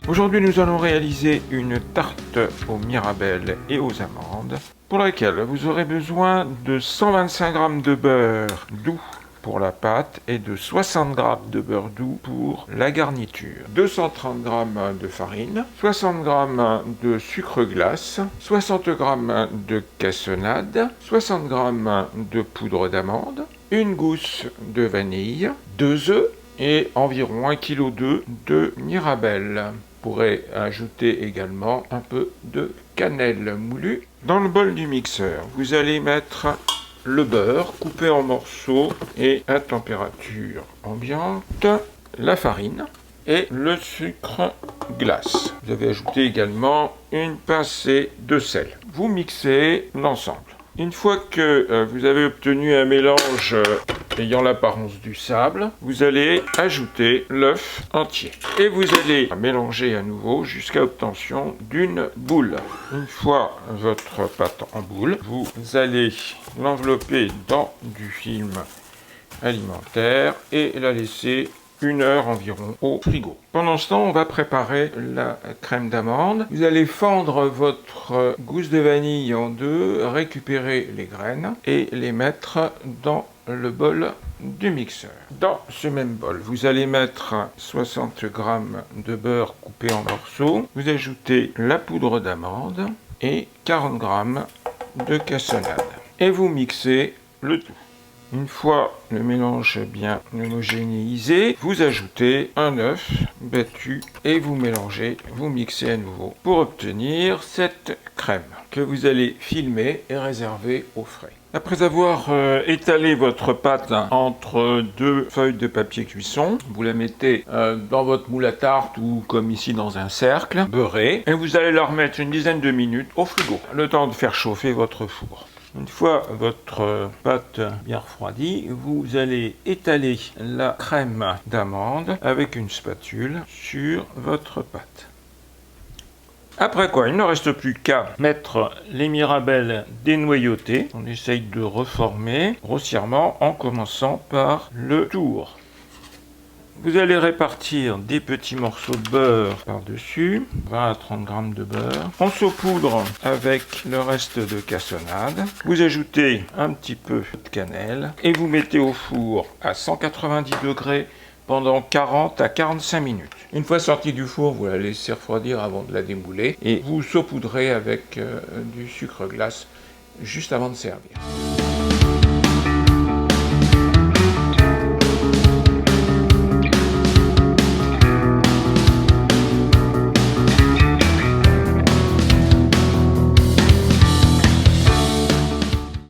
Aujourd'hui, nous allons réaliser une tarte aux mirabelles et aux amandes, pour laquelle vous aurez besoin de 125 g de beurre doux pour la pâte et de 60 g de beurre doux pour la garniture, 230 g de farine, 60 g de sucre glace, 60 g de cassonade, 60 g de poudre d'amande, une gousse de vanille, 2 œufs et environ 1,2 kg de mirabelle. Vous pourrez ajouter également un peu de cannelle moulue. Dans le bol du mixeur, vous allez mettre le beurre coupé en morceaux et à température ambiante, la farine et le sucre glace. Vous avez ajouté également une pincée de sel. Vous mixez l'ensemble. Une fois que vous avez obtenu un mélange ayant l'apparence du sable, vous allez ajouter l'œuf entier. Et vous allez mélanger à nouveau jusqu'à obtention d'une boule. Une fois votre pâte en boule, vous allez l'envelopper dans du film alimentaire et la laisser 1 heure environ au frigo. Pendant ce temps, on va préparer la crème d'amande. Vous allez fendre votre gousse de vanille en deux, récupérer les graines et les mettre dans le bol du mixeur. Dans ce même bol, vous allez mettre 60 g de beurre coupé en morceaux. Vous ajoutez la poudre d'amande et 40 g de cassonade. Et vous mixez le tout. Une fois le mélange bien homogénéisé, vous ajoutez un œuf battu et vous mélangez, vous mixez à nouveau pour obtenir cette crème que vous allez filmer et réserver au frais. Après avoir étalé votre pâte entre 2 feuilles de papier cuisson, vous la mettez dans votre moule à tarte ou comme ici dans un cercle, beurré, et vous allez la remettre une dizaine de minutes au frigo, le temps de faire chauffer votre four. Une fois votre pâte bien refroidie, vous allez étaler la crème d'amande avec une spatule sur votre pâte. Après quoi, il ne reste plus qu'à mettre les mirabelles dénoyautées. On essaye de reformer grossièrement en commençant par le tour. Vous allez répartir des petits morceaux de beurre par-dessus, 20 à 30 g de beurre. On saupoudre avec le reste de cassonade. Vous ajoutez un petit peu de cannelle et vous mettez au four à 190 degrés pendant 40 à 45 minutes. Une fois sortie du four, vous la laissez refroidir avant de la démouler et vous saupoudrez avec du sucre glace juste avant de servir.